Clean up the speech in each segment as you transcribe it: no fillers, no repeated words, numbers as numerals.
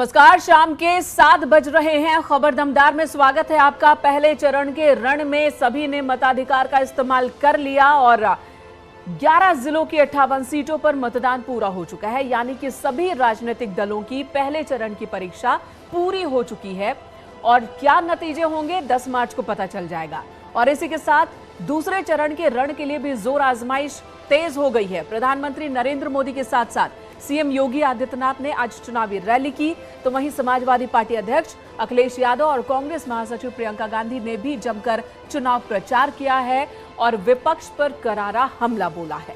नमस्कार, शाम के 7 बज रहे हैं। खबर दमदार में स्वागत है आपका। पहले चरण के रण में सभी ने मताधिकार का इस्तेमाल कर लिया और 11 जिलों की 58 सीटों पर मतदान पूरा हो चुका है। यानी कि सभी राजनीतिक दलों की पहले चरण की परीक्षा पूरी हो चुकी है और क्या नतीजे होंगे 10 मार्च को पता चल जाएगा। और इसी के साथ दूसरे चरण के रण के लिए भी जोर आजमाइश तेज हो गई है। प्रधानमंत्री नरेंद्र मोदी के साथ साथ सीएम योगी आदित्यनाथ ने आज चुनावी रैली की, तो वहीं समाजवादी पार्टी अध्यक्ष अखिलेश यादव और कांग्रेस महासचिव प्रियंका गांधी ने भी जमकर चुनाव प्रचार किया है और विपक्ष पर करारा हमला बोला है।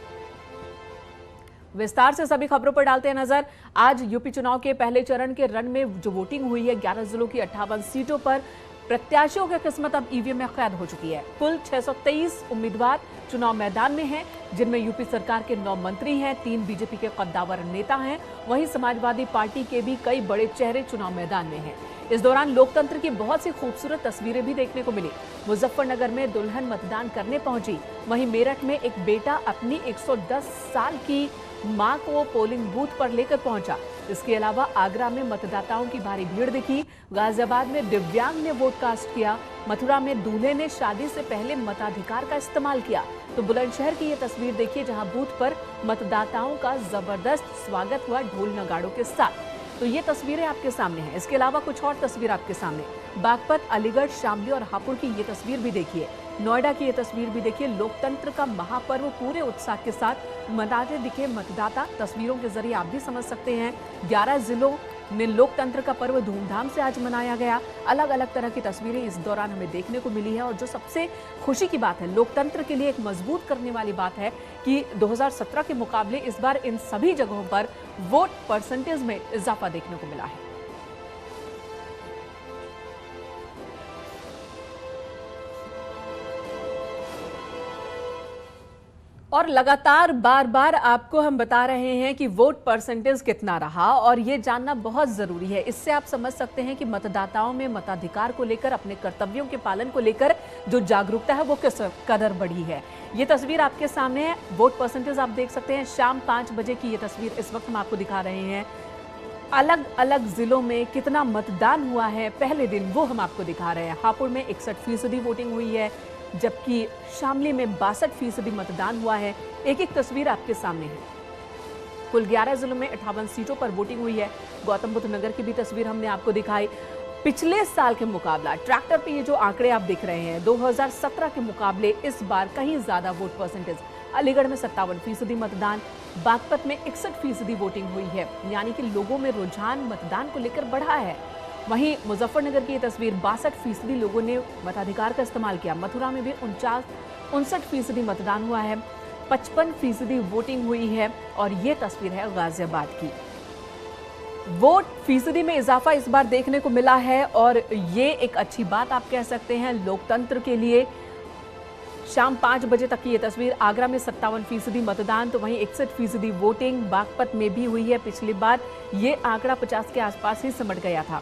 विस्तार से सभी खबरों पर डालते हैं नजर। आज यूपी चुनाव के पहले चरण के रण में जो वोटिंग हुई है 11 जिलों की 58 सीटों पर प्रत्याशियों की किस्मत अब ईवीएम में कैद हो चुकी है। कुल 623 उम्मीदवार चुनाव मैदान में हैं, जिनमें यूपी सरकार के 9 मंत्री हैं, 3 बीजेपी के कद्दावर नेता हैं, वहीं समाजवादी पार्टी के भी कई बड़े चेहरे चुनाव मैदान में हैं। इस दौरान लोकतंत्र की बहुत सी खूबसूरत तस्वीरें भी देखने को मिली। मुजफ्फरनगर में दुल्हन मतदान करने पहुंची, वहीं मेरठ में एक बेटा अपनी 110 साल की मां को पोलिंग बूथ पर लेकर पहुंचा। इसके अलावा आगरा में मतदाताओं की भारी भीड़ दिखी। गाजियाबाद में दिव्यांग ने वोट कास्ट किया। मथुरा में दूल्हे ने शादी से पहले मताधिकार का इस्तेमाल किया। तो बुलंदशहर की ये तस्वीर देखिए, जहां बूथ पर मतदाताओं का जबरदस्त स्वागत हुआ ढोल नगाड़ों के साथ। तो ये तस्वीरें आपके सामने हैं। इसके अलावा कुछ और तस्वीर आपके सामने, बागपत, अलीगढ़, शामली और हापुड़ की ये तस्वीर भी देखिए। नोएडा की ये तस्वीर भी देखिए। लोकतंत्र का महापर्व पूरे उत्साह के साथ मनाते दिखे मतदाता। तस्वीरों के जरिए आप भी समझ सकते हैं 11 जिलों में लोकतंत्र का पर्व धूमधाम से आज मनाया गया। अलग अलग तरह की तस्वीरें इस दौरान हमें देखने को मिली है और जो सबसे खुशी की बात है, लोकतंत्र के लिए एक मजबूत करने वाली बात है कि 2017 के मुकाबले इस बार इन सभी जगहों पर वोट परसेंटेज में इजाफा देखने को मिला है। और लगातार बार बार आपको हम बता रहे हैं कि वोट परसेंटेज कितना रहा और ये जानना बहुत जरूरी है। इससे आप समझ सकते हैं कि मतदाताओं में मताधिकार को लेकर, अपने कर्तव्यों के पालन को लेकर जो जागरूकता है वो किस कदर बढ़ी है। ये तस्वीर आपके सामने है। वोट परसेंटेज आप देख सकते हैं। शाम 5 बजे की ये तस्वीर इस वक्त हम आपको दिखा रहे हैं। अलग अलग जिलों में कितना मतदान हुआ है पहले दिन, वो हम आपको दिखा रहे हैं। हापुड़ में 61% वोटिंग हुई है, जबकि शामली में 62% मतदान हुआ है। एक एक तस्वीर आपके सामने है। कुल 11 जिलों में 58 सीटों पर वोटिंग हुई है। गौतम बुद्ध नगर की भी तस्वीर हमने आपको दिखाई। पिछले साल के मुकाबला ट्रैक्टर पे ये जो आंकड़े आप दिख रहे हैं, 2017 के मुकाबले इस बार कहीं ज्यादा वोट परसेंटेज। अलीगढ़ में 57% मतदान, बागपत में 61% वोटिंग हुई है। यानी कि लोगों में रुझान मतदान को लेकर बढ़ा है। वहीं मुजफ्फरनगर की ये तस्वीर, 62% लोगों ने मताधिकार का इस्तेमाल किया। मथुरा में भी 59% मतदान हुआ है, 55% वोटिंग हुई है। और ये तस्वीर है गाजियाबाद की। वोट फीसदी में इजाफा इस बार देखने को मिला है और ये एक अच्छी बात आप कह सकते हैं लोकतंत्र के लिए। शाम 5 बजे तक की ये तस्वीर। आगरा में 57% मतदान, तो वहीं 61% वोटिंग बागपत में भी हुई है। पिछली बार ये आंकड़ा 50 के आसपास ही सिमट गया था।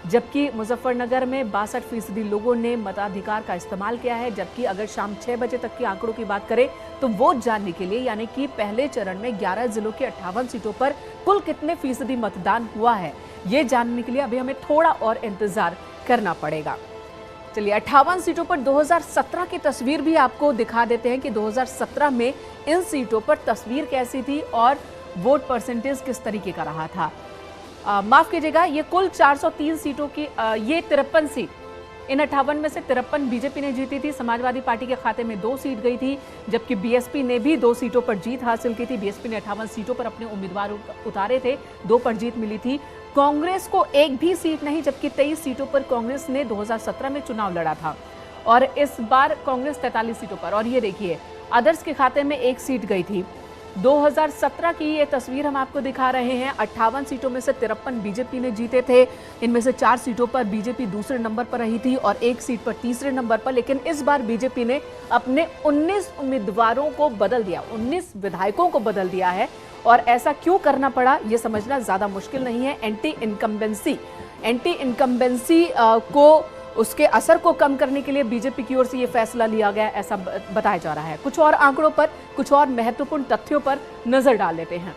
जबकि मुजफ्फरनगर में 62% लोगों ने मताधिकार का इस्तेमाल किया है। जबकि अगर शाम 6 बजे तक के आंकड़ों की बात करें तो वोट जानने के लिए, यानी कि पहले चरण में 11 जिलों की 58 सीटों पर कुल कितने फीसदी मतदान हुआ है, ये जानने के लिए अभी हमें थोड़ा और इंतजार करना पड़ेगा। चलिए 58 सीटों पर 2017 की तस्वीर भी आपको दिखा देते हैं कि 2017 में इन सीटों पर तस्वीर कैसी थी और वोट परसेंटेज किस तरीके का रहा था। माफ कीजिएगा, ये कुल 403 सीटों की ये 53 सीट, इन 58 में से 53 बीजेपी ने जीती थी। समाजवादी पार्टी के खाते में 2 सीट गई थी, जबकि बीएसपी ने भी 2 सीटों पर जीत हासिल की थी। बीएसपी ने 58 सीटों पर अपने उम्मीदवार उतारे थे, 2 पर जीत मिली थी। कांग्रेस को एक भी सीट नहीं, जबकि 23 सीटों पर कांग्रेस ने 2017 में चुनाव लड़ा था और इस बार कांग्रेस 43 सीटों पर। और ये देखिए, अदर्स के खाते में 1 सीट गई थी। 2017 की ये तस्वीर हम आपको दिखा रहे हैं। 58 सीटों में से 53 बीजेपी ने जीते थे। इनमें से 4 सीटों पर बीजेपी दूसरे नंबर पर रही थी और 1 सीट पर तीसरे नंबर पर। लेकिन इस बार बीजेपी ने अपने 19 उम्मीदवारों को बदल दिया, 19 विधायकों को बदल दिया है। और ऐसा क्यों करना पड़ा, ये समझना ज्यादा मुश्किल नहीं है। एंटी इनकम्बेंसी को, उसके असर को कम करने के लिए बीजेपी की ओर से ये फैसला लिया गया, ऐसा बताया जा रहा है। कुछ और आंकड़ों पर, कुछ और महत्वपूर्ण तथ्यों पर नजर डाल लेते हैं।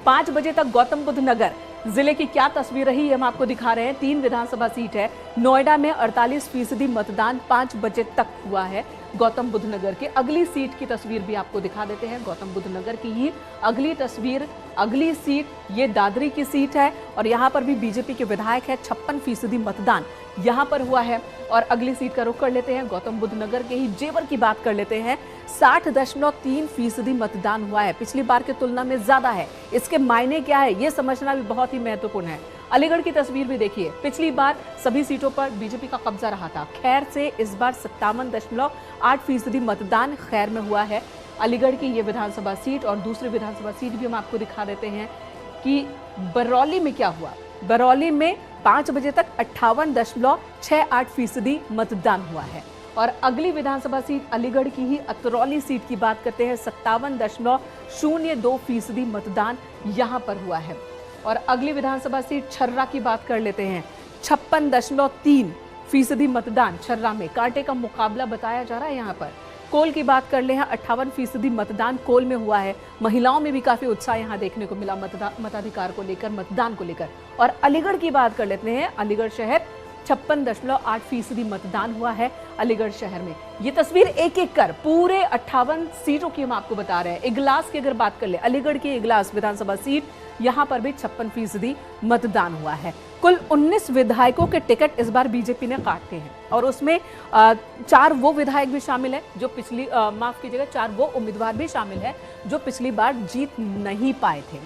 5 बजे तक गौतम बुद्ध नगर जिले की क्या तस्वीर रही हम आपको दिखा रहे हैं। 3 विधानसभा सीट है। नोएडा में 48% मतदान 5 बजे तक हुआ है। गौतम बुद्ध नगर के अगली सीट की तस्वीर भी आपको दिखा देते हैं। गौतम बुद्ध नगर की ही अगली तस्वीर, अगली सीट ये दादरी की सीट है और यहाँ पर भी बीजेपी के विधायक है। 56% मतदान यहाँ पर हुआ है। और अगली सीट का रुख कर लेते हैं, गौतम बुद्ध नगर के ही जेवर की बात कर लेते हैं। 60.3% मतदान हुआ है, पिछली बार की तुलना में ज्यादा है। इसके मायने क्या है ये समझना भी बहुत ही महत्वपूर्ण है। अलीगढ़ की तस्वीर भी देखिए, पिछली बार सभी सीटों पर बीजेपी का कब्जा रहा था। खैर से इस बार 57.8% मतदान खैर में हुआ है। अलीगढ़ की ये विधानसभा सीट और दूसरी विधानसभा सीट भी हम आपको दिखा देते हैं कि बरौली में क्या हुआ। बरौली में 5 बजे तक 58.68% मतदान हुआ है। और अगली विधानसभा सीट अलीगढ़ की ही अतरौली सीट की बात करते हैं। 57.02% मतदान यहां पर हुआ है। और अगली विधानसभा सीट छर्रा की बात कर लेते हैं। 56.3% मतदान छर्रा में, कांटे का मुकाबला बताया जा रहा है यहां पर। कोल की बात कर ले हैं, 58% मतदान कोल में हुआ है। महिलाओं में भी काफी उत्साह यहां देखने को मिला मताधिकार को लेकर, मतदान को लेकर। और अलीगढ़ की बात कर लेते हैं, अलीगढ़ शहर 56.8% मतदान हुआ है अलीगढ़ शहर में। ये तस्वीर एक एक कर पूरे 58 सीटों की हम आपको बता रहे हैं। इगलास की अगर बात कर ले, अलीगढ़ की इगलास विधानसभा सीट, यहां पर भी 56% मतदान हुआ है। कुल 19 विधायकों के टिकट इस बार बीजेपी ने काटे हैं और उसमें 4 वो विधायक भी शामिल है जो पिछली माफ कीजिएगा 4 वो उम्मीदवार भी शामिल है जो पिछली बार जीत नहीं पाए थे।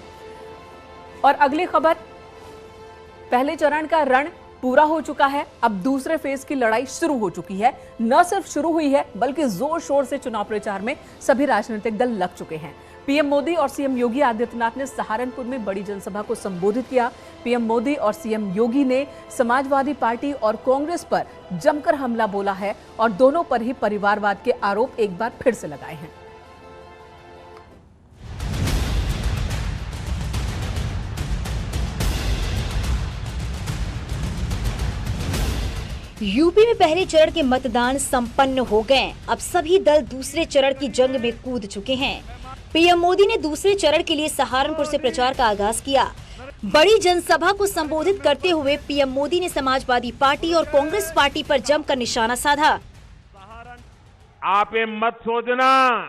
और अगली खबर, पहले चरण का रण पूरा हो चुका है, अब दूसरे फेज की लड़ाई शुरू हो चुकी है। न सिर्फ शुरू हुई है बल्कि जोर शोर से चुनाव प्रचार में सभी राजनीतिक दल लग चुके हैं। पीएम मोदी और सीएम योगी आदित्यनाथ ने सहारनपुर में बड़ी जनसभा को संबोधित किया। पीएम मोदी और सीएम योगी ने समाजवादी पार्टी और कांग्रेस पर जमकर हमला बोला है और दोनों पर ही परिवारवाद के आरोप एक बार फिर से लगाए हैं। यूपी में पहले चरण के मतदान संपन्न हो गए। अब सभी दल दूसरे चरण की जंग में कूद चुके हैं। पीएम मोदी ने दूसरे चरण के लिए सहारनपुर से प्रचार का आगाज किया। बड़ी जनसभा को संबोधित करते हुए पीएम मोदी ने समाजवादी पार्टी और कांग्रेस पार्टी पर जमकर निशाना साधा। आप ये मत सोचना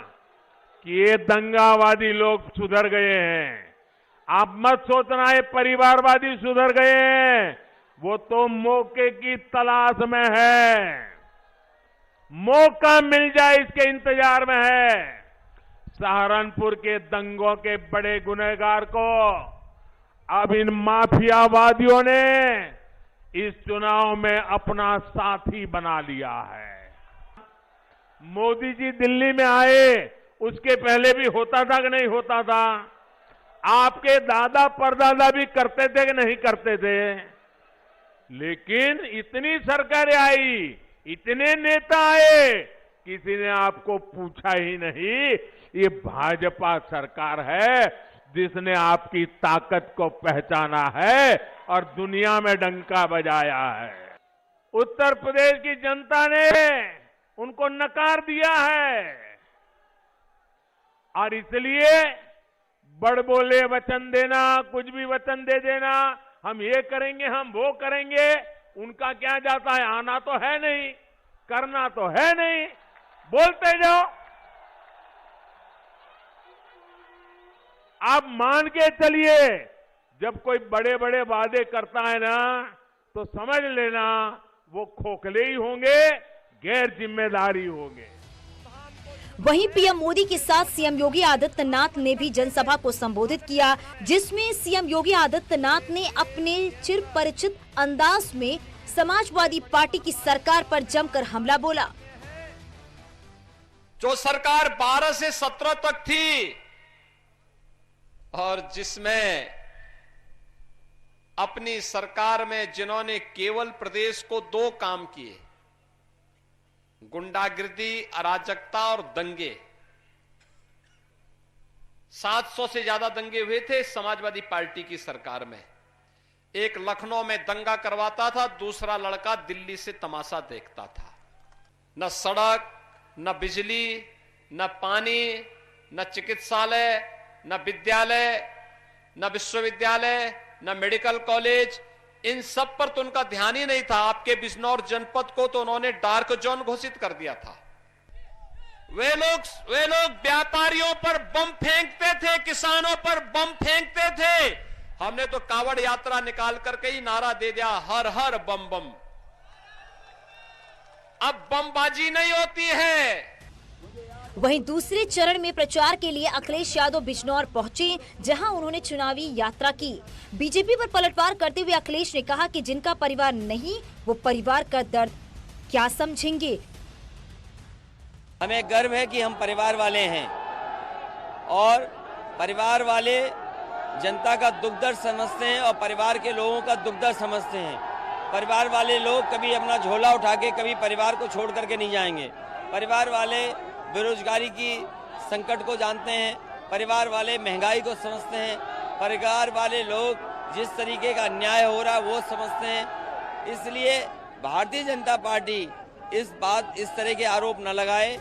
कि ये दंगावादी लोग सुधर गए हैं। आप मत सोचना ये परिवारवादी सुधर गए हैं। वो तो मौके की तलाश में है, मौका मिल जाए इसके इंतजार में है। सहारनपुर के दंगों के बड़े गुनहगार को अब इन माफियावादियों ने इस चुनाव में अपना साथी बना लिया है। मोदी जी दिल्ली में आए, उसके पहले भी होता था कि नहीं होता था? आपके दादा परदादा भी करते थे कि नहीं करते थे? लेकिन इतनी सरकारें आई, इतने नेता आए, किसी ने आपको पूछा ही नहीं। ये भाजपा सरकार है जिसने आपकी ताकत को पहचाना है और दुनिया में डंका बजाया है। उत्तर प्रदेश की जनता ने उनको नकार दिया है और इसलिए बड़बोले वचन देना, कुछ भी वचन दे देना, हम ये करेंगे, हम वो करेंगे, उनका क्या जाता है? आना तो है नहीं, करना तो है नहीं, बोलते जाओ। आप मान के चलिए, जब कोई बड़े बड़े वादे करता है ना, तो समझ लेना वो खोखले ही होंगे, गैर जिम्मेदारी होंगे। वहीं पीएम मोदी के साथ सीएम योगी आदित्यनाथ ने भी जनसभा को संबोधित किया, जिसमें सीएम योगी आदित्यनाथ ने अपने चिर परिचित अंदाज में समाजवादी पार्टी की सरकार पर जमकर हमला बोला। जो सरकार 12 से 17 तक थी और जिसमें अपनी सरकार में जिन्होंने केवल प्रदेश को 2 काम किए, गुंडागिर्दी, अराजकता और दंगे। 700 से ज्यादा दंगे हुए थे समाजवादी पार्टी की सरकार में। एक लखनऊ में दंगा करवाता था, दूसरा लड़का दिल्ली से तमाशा देखता था। न सड़क, न बिजली, न पानी, न चिकित्सालय, न विद्यालय, न विश्वविद्यालय, न मेडिकल कॉलेज, इन सब पर तो उनका ध्यान ही नहीं था। आपके बिजनौर जनपद को तो उन्होंने डार्क जोन घोषित कर दिया था। वे लोग व्यापारियों पर बम फेंकते थे, किसानों पर बम फेंकते थे। हमने तो कावड़ यात्रा निकाल करके ही नारा दे दिया, हर हर बम बम। अब बमबाजी नहीं होती है। वहीं दूसरे चरण में प्रचार के लिए अखिलेश यादव बिजनौर पहुंचे, जहां उन्होंने चुनावी यात्रा की। बीजेपी पर पलटवार करते हुए अखिलेश ने कहा कि जिनका परिवार नहीं, वो परिवार का दर्द क्या समझेंगे। हमें गर्व है कि हम परिवार वाले हैं और परिवार वाले जनता का दुख दर्द समझते हैं और परिवार के लोगों का दुख दर्द समझते हैं। परिवार वाले लोग कभी अपना झोला उठा के कभी परिवार को छोड़ करके नहीं जाएंगे। परिवार वाले बेरोजगारी की संकट को जानते हैं, परिवार वाले महंगाई को समझते हैं, परिवार वाले लोग जिस तरीके का अन्याय हो रहा है वो समझते हैं। इसलिए भारतीय जनता पार्टी इस तरह के आरोप न लगाए।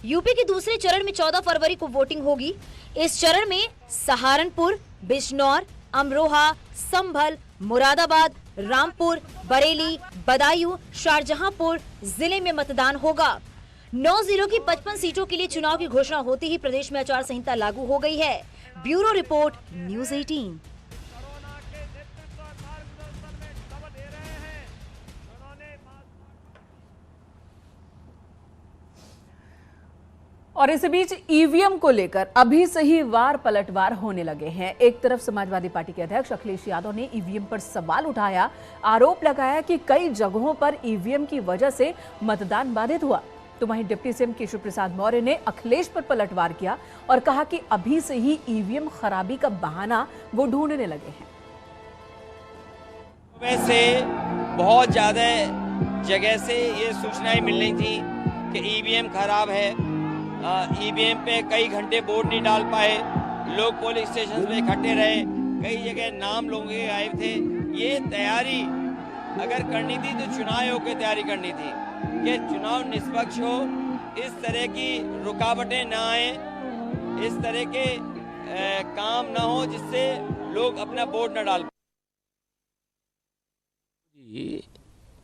यूपी के दूसरे चरण में 14 फरवरी को वोटिंग होगी। इस चरण में सहारनपुर, बिजनौर, अमरोहा, संभल, मुरादाबाद, रामपुर, बरेली, बदायूं, शाहजहांपुर जिले में मतदान होगा। 9 जिलों की 55 सीटों के लिए चुनाव की घोषणा होते ही प्रदेश में आचार संहिता लागू हो गई है। Bureau report, news 18। और इस बीच ईवीएम को लेकर अभी से ही वार पलटवार होने लगे हैं। एक तरफ समाजवादी पार्टी के अध्यक्ष अखिलेश यादव ने ईवीएम पर सवाल उठाया, आरोप लगाया कि कई जगहों पर ईवीएम की वजह से मतदान बाधित हुआ। तो वहीं डिप्टी सीएम केशव प्रसाद मौर्य ने अखिलेश पर पलटवार किया और कहा कि अभी से ही ईवीएम खराबी का बहाना वो ढूंढने लगे हैं। वैसे बहुत ज्यादा जगह से ये सूचनाएं मिल रही थी कि ईवीएम खराब है। ईवीएम पे कई घंटे वोट नहीं डाल पाए, लोग पोलिंग स्टेशन पे इकट्ठे रहे, कई जगह नाम लोगों के गायब थे। ये तैयारी अगर करनी थी तो चुनाव आयोग की तैयारी करनी थी कि चुनाव निष्पक्ष हो, इस तरह की रुकावटें ना आए, इस तरह के काम ना हो जिससे लोग अपना वोट न डाल।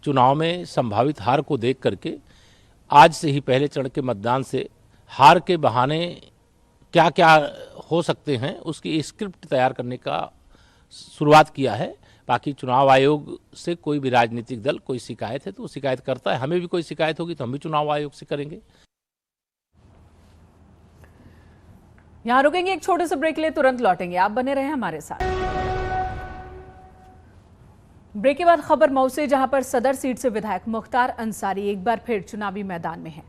चुनाव में संभावित हार को देख करके आज से ही पहले चरण के मतदान से हार के बहाने क्या क्या हो सकते हैं उसकी स्क्रिप्ट तैयार करने का शुरुआत किया है। बाकी चुनाव आयोग से कोई भी राजनीतिक दल कोई शिकायत है तो वो शिकायत करता है। हमें भी कोई शिकायत होगी तो हम भी चुनाव आयोग से करेंगे। यहां रुकेंगे, एक छोटे से ब्रेक ले, तुरंत लौटेंगे। आप बने रहे हमारे साथ। ब्रेक के बाद खबर मऊ से, जहां पर सदर सीट से विधायक मुख्तार अंसारी एक बार फिर चुनावी मैदान में हैं।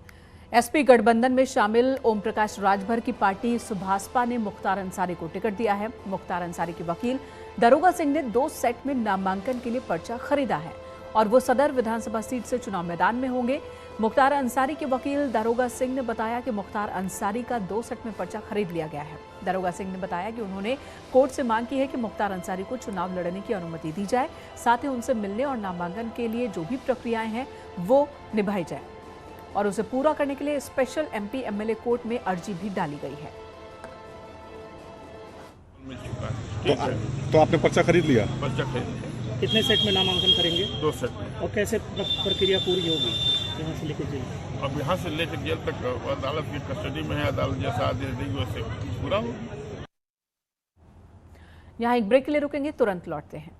एसपी गठबंधन में शामिल ओम प्रकाश राजभर की पार्टी सुभाषपा ने मुख्तार अंसारी को टिकट दिया है। मुख्तार अंसारी के वकील दरोगा सिंह ने 2 सेट में नामांकन के लिए पर्चा खरीदा है और वो सदर विधानसभा सीट से चुनाव मैदान में होंगे। मुख्तार अंसारी के वकील दरोगा सिंह ने बताया कि मुख्तार अंसारी का 2 सेट में पर्चा खरीद लिया गया है। दरोगा सिंह ने बताया कि उन्होंने कोर्ट से मांग की है कि मुख्तार अंसारी को चुनाव लड़ने की अनुमति दी जाए, साथ ही उनसे मिलने और नामांकन के लिए जो भी प्रक्रियाएं हैं वो निभाई जाए और उसे पूरा करने के लिए स्पेशल एमपी एमएलए कोर्ट में अर्जी भी डाली गई है। मिल चुका है। तो आपने पर्चा खरीद लिया? पर्चा खरीद लिया। कितने सेट में नामांकन करेंगे? 2 सेट में। और कैसे प्रक्रिया पूरी होगी यहाँ से लेकर जेल? अब यहाँ से लेकर जेल तक अदालत की कस्टडी में है, अदालत जैसा आदेश देगी वैसे पूरा हो। यहाँ एक ब्रेक के लिए रुकेंगे, तुरंत लौटते हैं।